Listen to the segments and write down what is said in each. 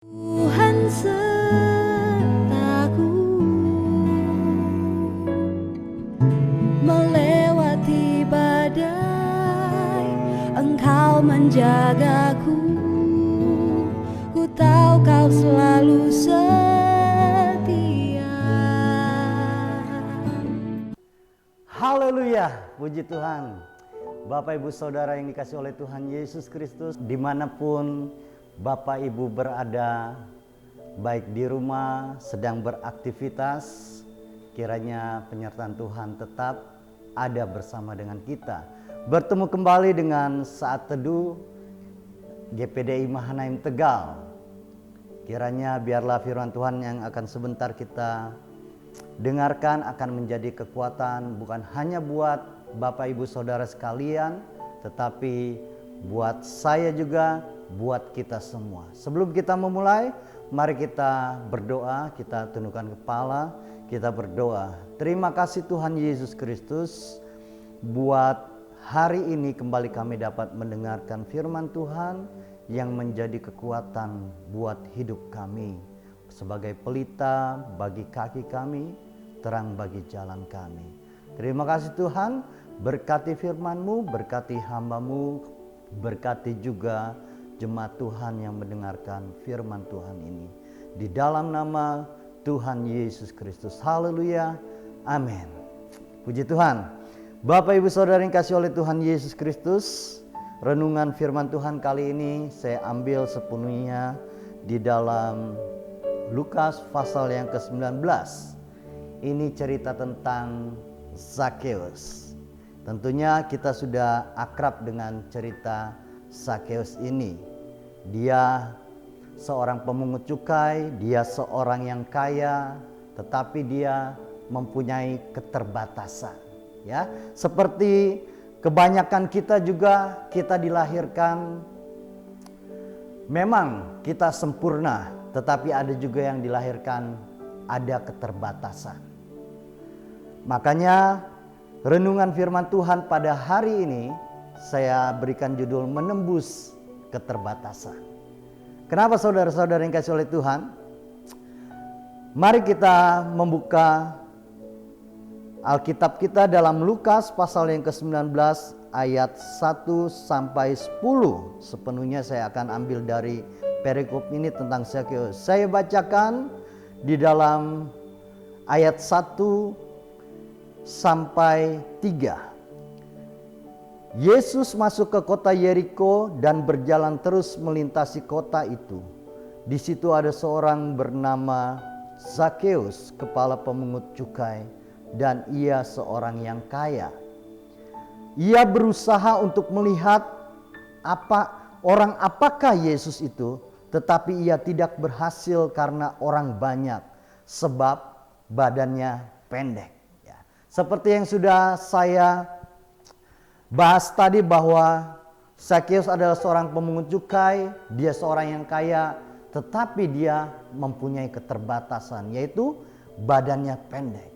Tuhan sertaku melewati badai, Engkau menjagaku. Ku tahu Kau selalu setia. Haleluya, puji Tuhan. Bapak Ibu Saudara yang dikasihi oleh Tuhan Yesus Kristus, dimanapun Bapak Ibu berada, baik di rumah, sedang beraktivitas, kiranya penyertaan Tuhan tetap ada bersama dengan kita. Bertemu kembali dengan Saat Teduh GPDI Mahanaim Tegal. Kiranya biarlah firman Tuhan yang akan sebentar kita dengarkan akan menjadi kekuatan bukan hanya buat Bapak Ibu Saudara sekalian, tetapi buat saya juga, buat kita semua. Sebelum kita memulai, mari kita berdoa, kita tundukkan kepala, kita berdoa. Terima kasih Tuhan Yesus Kristus, buat hari ini kembali kami dapat mendengarkan firman Tuhan yang menjadi kekuatan buat hidup kami. Sebagai pelita bagi kaki kami, terang bagi jalan kami. Terima kasih Tuhan, berkati firman-Mu, berkati hamba-Mu, berkati juga jemaat Tuhan yang mendengarkan firman Tuhan ini. Di dalam nama Tuhan Yesus Kristus. Haleluya. Amin. Puji Tuhan. Bapak Ibu Saudara yang kasih oleh Tuhan Yesus Kristus, renungan firman Tuhan kali ini saya ambil sepenuhnya di dalam Lukas pasal yang ke-19. Ini cerita tentang Zakheus. Tentunya kita sudah akrab dengan cerita Zakheus ini. Dia seorang pemungut cukai, dia seorang yang kaya, tetapi dia mempunyai keterbatasan. Ya, seperti kebanyakan kita juga, kita dilahirkan memang kita sempurna, tetapi ada juga yang dilahirkan ada keterbatasan. Makanya renungan firman Tuhan pada hari ini saya berikan judul menembus keterbatasan. Kenapa saudara-saudara yang kasih oleh Tuhan? Mari kita membuka Alkitab kita dalam Lukas pasal yang ke-19 ayat 1 sampai 10. Sepenuhnya saya akan ambil dari perikop ini tentang Zakheus. Saya bacakan di dalam ayat 1 sampai 3. Yesus masuk ke kota Yeriko dan berjalan terus melintasi kota itu. Di situ ada seorang bernama Zakheus, kepala pemungut cukai, dan ia seorang yang kaya. Ia berusaha untuk melihat apakah Yesus itu, tetapi ia tidak berhasil karena orang banyak, sebab badannya pendek. Seperti yang sudah saya bahas tadi bahwa Zakheus adalah seorang pemungut cukai, dia seorang yang kaya, tetapi dia mempunyai keterbatasan, yaitu badannya pendek.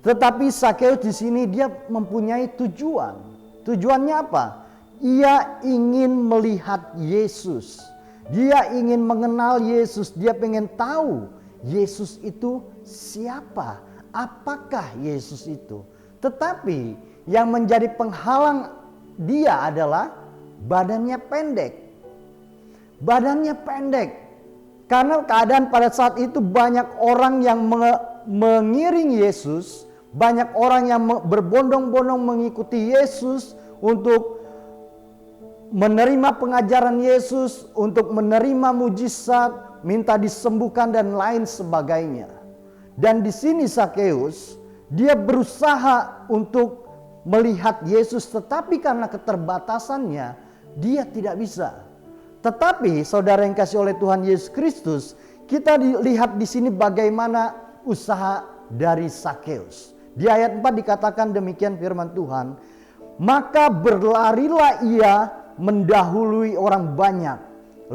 Tetapi Zakheus di sini dia mempunyai tujuan. Tujuannya apa? Ia ingin melihat Yesus. Dia ingin mengenal Yesus, dia pengen tahu Yesus itu siapa. Apakah Yesus itu? Tetapi yang menjadi penghalang dia adalah badannya pendek. Badannya pendek. Karena keadaan pada saat itu banyak orang yang mengiring Yesus, banyak orang yang berbondong-bondong mengikuti Yesus untuk menerima pengajaran Yesus, untuk menerima mujizat, minta disembuhkan dan lain sebagainya. Dan di sini Zakheus, dia berusaha untuk melihat Yesus, tetapi karena keterbatasannya, dia tidak bisa. Tetapi saudara yang kasih oleh Tuhan Yesus Kristus, kita lihat di sini bagaimana usaha dari Zakheus. Di ayat 4 dikatakan demikian firman Tuhan, maka berlarilah ia mendahului orang banyak,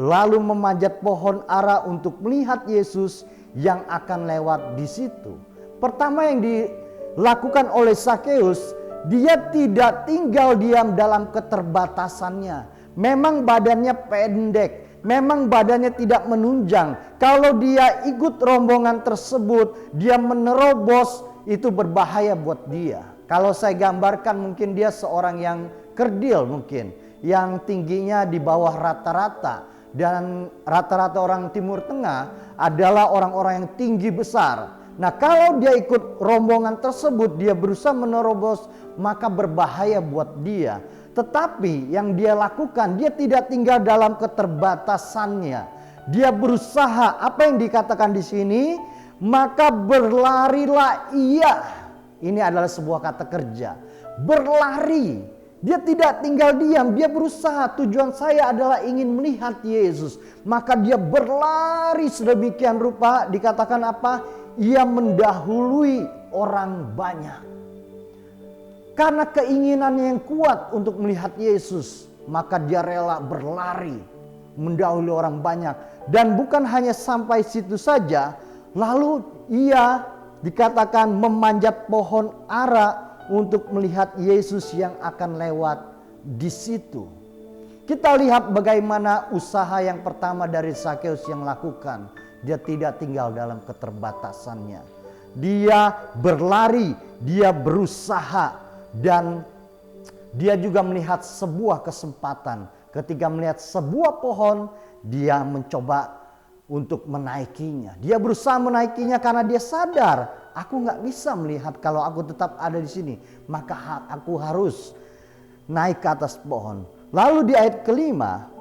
lalu memanjat pohon ara untuk melihat Yesus yang akan lewat di situ. Pertama yang dilakukan oleh Zakheus, dia tidak tinggal diam dalam keterbatasannya. Memang badannya pendek, memang badannya tidak menunjang. Kalau dia ikut rombongan tersebut, dia menerobos, itu berbahaya buat dia. Kalau saya gambarkan, mungkin dia seorang yang kerdil mungkin, yang tingginya di bawah rata-rata. Dan rata-rata orang Timur Tengah adalah orang-orang yang tinggi besar. Nah, kalau dia ikut rombongan tersebut, dia berusaha menerobos, maka berbahaya buat dia. Tetapi yang dia lakukan, dia tidak tinggal dalam keterbatasannya. Dia berusaha, apa yang dikatakan di sini, maka berlarilah ia. Ini adalah sebuah kata kerja. Berlari. Dia tidak tinggal diam, dia berusaha. Tujuan saya adalah ingin melihat Yesus. Maka dia berlari sedemikian rupa, dikatakan apa? Ia mendahului orang banyak. Karena keinginannya yang kuat untuk melihat Yesus, maka dia rela berlari mendahului orang banyak. Dan bukan hanya sampai situ saja, lalu ia dikatakan memanjat pohon ara untuk melihat Yesus yang akan lewat di situ. Kita lihat bagaimana usaha yang pertama dari Zakeus yang lakukan. Dia tidak tinggal dalam keterbatasannya. Dia berlari, dia berusaha, dan dia juga melihat sebuah kesempatan. Ketika melihat sebuah pohon, dia mencoba untuk menaikinya. Dia berusaha menaikinya karena dia sadar, aku nggak bisa melihat kalau aku tetap ada di sini. Maka aku harus naik ke atas pohon. Lalu di ayat kelima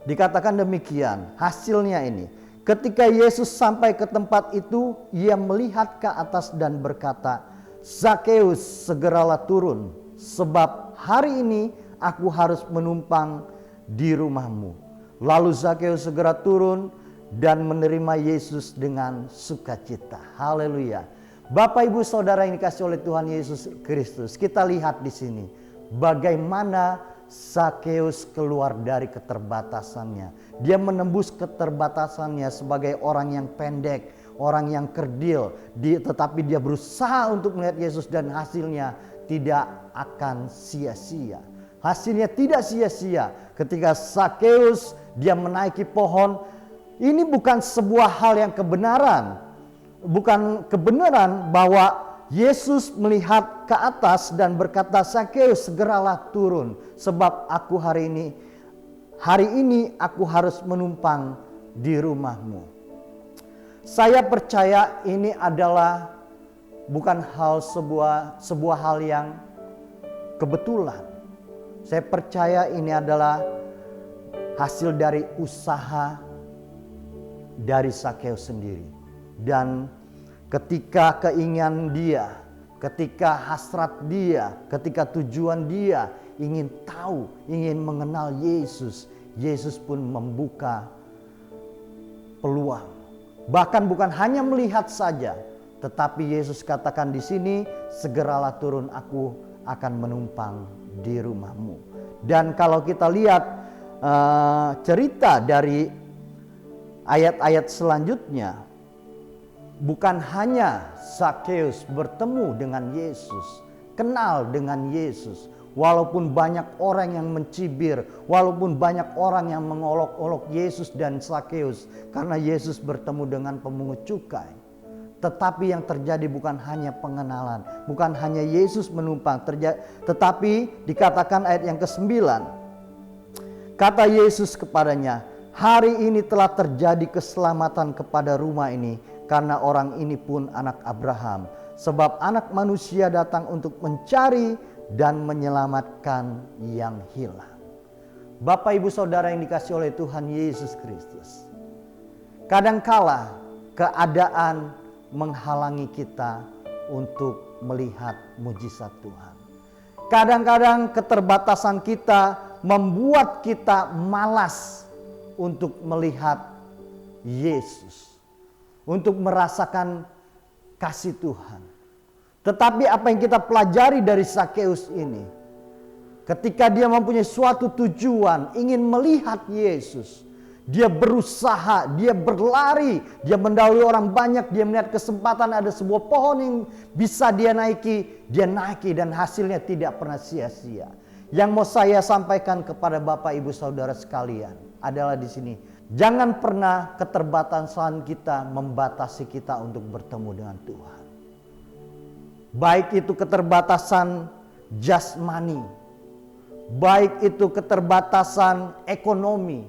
dikatakan demikian, hasilnya ini. Ketika Yesus sampai ke tempat itu, ia melihat ke atas dan berkata, Zakeus, segeralah turun, sebab hari ini aku harus menumpang di rumahmu. Lalu Zakeus segera turun dan menerima Yesus dengan sukacita. Haleluya. Bapak, Ibu, Saudara yang dikasihi oleh Tuhan Yesus Kristus, kita lihat di sini bagaimana Zakeus keluar dari keterbatasannya. Dia menembus keterbatasannya sebagai orang yang pendek, orang yang kerdil, tetapi dia berusaha untuk melihat Yesus dan hasilnya tidak akan sia-sia. Hasilnya tidak sia-sia ketika Zakeus dia menaiki pohon. Ini bukan sebuah hal yang kebenaran. Bukan kebenaran bahwa Yesus melihat ke atas dan berkata, Zakeus, segeralah turun, sebab aku hari ini aku harus menumpang di rumahmu. Saya percaya ini adalah bukan sebuah hal yang kebetulan. Saya percaya ini adalah hasil dari usaha dari Zakeus sendiri. Dan ketika keinginan dia, ketika hasrat dia, ketika tujuan dia ingin tahu, ingin mengenal Yesus, Yesus pun membuka peluang. Bahkan bukan hanya melihat saja, tetapi Yesus katakan di sini, segeralah turun, aku akan menumpang di rumahmu. Dan kalau kita lihat cerita dari ayat-ayat selanjutnya, bukan hanya Zakeus bertemu dengan Yesus, kenal dengan Yesus. Walaupun banyak orang yang mencibir, walaupun banyak orang yang mengolok-olok Yesus dan Zakeus karena Yesus bertemu dengan pemungut cukai. Tetapi yang terjadi bukan hanya pengenalan, bukan hanya Yesus menumpang, tetapi dikatakan ayat yang ke-9. Kata Yesus kepadanya, hari ini telah terjadi keselamatan kepada rumah ini, karena orang ini pun anak Abraham. Sebab anak manusia datang untuk mencari dan menyelamatkan yang hilang. Bapak, Ibu, Saudara yang dikasihi oleh Tuhan Yesus Kristus, kadangkala keadaan menghalangi kita untuk melihat mujizat Tuhan. Kadang-kadang keterbatasan kita membuat kita malas untuk melihat Yesus, untuk merasakan kasih Tuhan. Tetapi apa yang kita pelajari dari Zakeus ini, ketika dia mempunyai suatu tujuan, ingin melihat Yesus, dia berusaha, dia berlari, dia mendahului orang banyak, dia melihat kesempatan ada sebuah pohon yang bisa dia naiki dan hasilnya tidak pernah sia-sia. Yang mau saya sampaikan kepada Bapak Ibu Saudara sekalian adalah di sini. Jangan pernah keterbatasan kita membatasi kita untuk bertemu dengan Tuhan. Baik itu keterbatasan jasmani, baik itu keterbatasan ekonomi.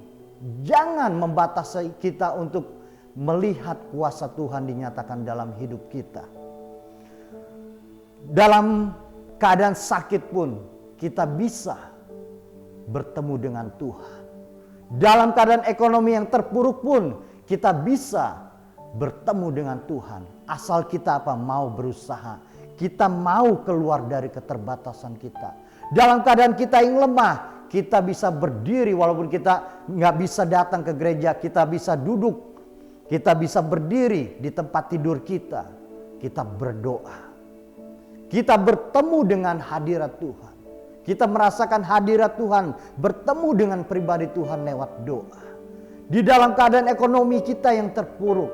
Jangan membatasi kita untuk melihat kuasa Tuhan dinyatakan dalam hidup kita. Dalam keadaan sakit pun kita bisa bertemu dengan Tuhan. Dalam keadaan ekonomi yang terpuruk pun kita bisa bertemu dengan Tuhan. Asal kita mau berusaha. Kita mau keluar dari keterbatasan kita. Dalam keadaan kita yang lemah, kita bisa berdiri walaupun kita nggak bisa datang ke gereja. Kita bisa duduk, kita bisa berdiri di tempat tidur kita. Kita berdoa. Kita bertemu dengan hadirat Tuhan. Kita merasakan hadirat Tuhan, bertemu dengan pribadi Tuhan lewat doa. Di dalam keadaan ekonomi kita yang terpuruk,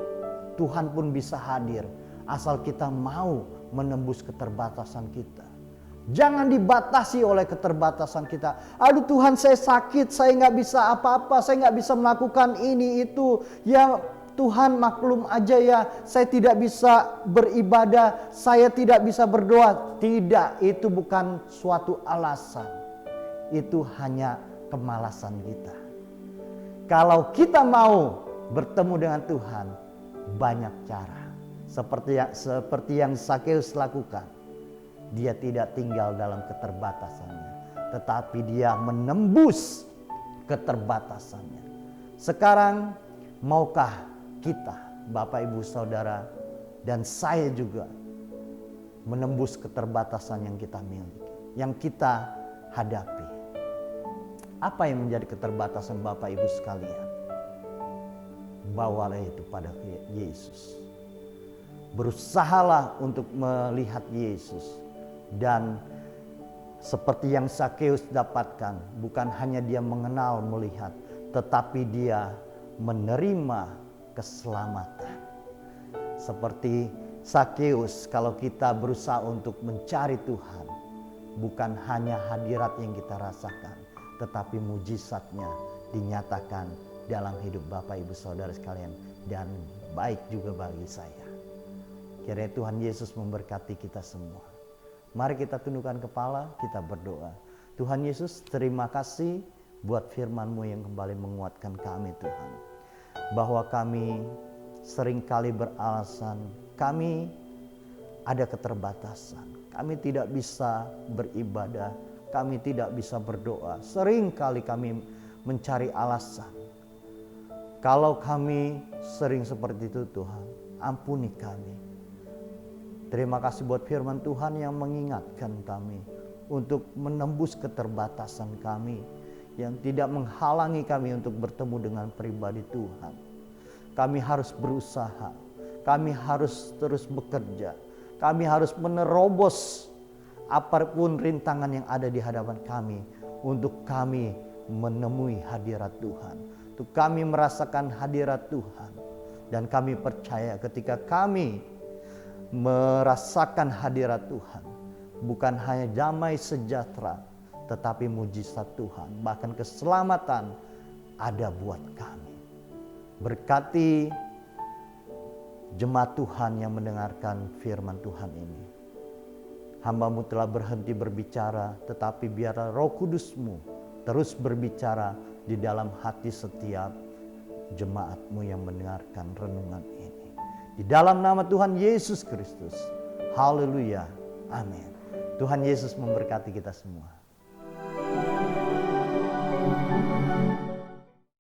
Tuhan pun bisa hadir asal kita mau menembus keterbatasan kita. Jangan dibatasi oleh keterbatasan kita. Aduh Tuhan, saya sakit, saya nggak bisa apa-apa, saya nggak bisa melakukan ini itu. Ya Tuhan, maklum aja ya, saya tidak bisa beribadah, saya tidak bisa berdoa. Tidak, itu bukan suatu alasan. Itu hanya kemalasan kita. Kalau kita mau bertemu dengan Tuhan, banyak cara. Seperti yang Sakeus lakukan. Dia tidak tinggal dalam keterbatasannya, tetapi dia menembus keterbatasannya. Sekarang, maukah kita, Bapak Ibu Saudara, dan saya juga menembus keterbatasan yang kita miliki, yang kita hadapi? Apa yang menjadi keterbatasan Bapak Ibu sekalian? Bawalah itu pada Yesus. Berusahalah untuk melihat Yesus. Dan seperti yang Sakeus dapatkan, bukan hanya dia mengenal, melihat, tetapi dia menerima keselamatan. Seperti Sakeus, kalau kita berusaha untuk mencari Tuhan, bukan hanya hadirat yang kita rasakan, tetapi mujizatnya dinyatakan dalam hidup Bapak Ibu Saudara sekalian, dan baik juga bagi saya. Kiranya Tuhan Yesus memberkati kita semua. Mari kita tundukkan kepala, kita berdoa. Tuhan Yesus, terima kasih buat firman-Mu yang kembali menguatkan kami Tuhan. Bahwa kami seringkali beralasan, kami ada keterbatasan. Kami tidak bisa beribadah, kami tidak bisa berdoa. Seringkali kami mencari alasan. Kalau kami sering seperti itu Tuhan, ampuni kami. Terima kasih buat firman Tuhan yang mengingatkan kami untuk menembus keterbatasan kami, yang tidak menghalangi kami untuk bertemu dengan pribadi Tuhan. Kami harus berusaha, kami harus terus bekerja, kami harus menerobos apapun rintangan yang ada di hadapan kami, untuk kami menemui hadirat Tuhan, untuk kami merasakan hadirat Tuhan. Dan kami percaya ketika kami merasakan hadirat Tuhan, bukan hanya damai sejahtera, tetapi mujizat Tuhan, bahkan keselamatan ada buat kami. Berkati jemaat Tuhan yang mendengarkan firman Tuhan ini. Hamba-Mu telah berhenti berbicara, tetapi biarlah Roh Kudus-Mu terus berbicara di dalam hati setiap jemaat-Mu yang mendengarkan renungan ini. Di dalam nama Tuhan Yesus Kristus. Haleluya. Amin. Tuhan Yesus memberkati kita semua.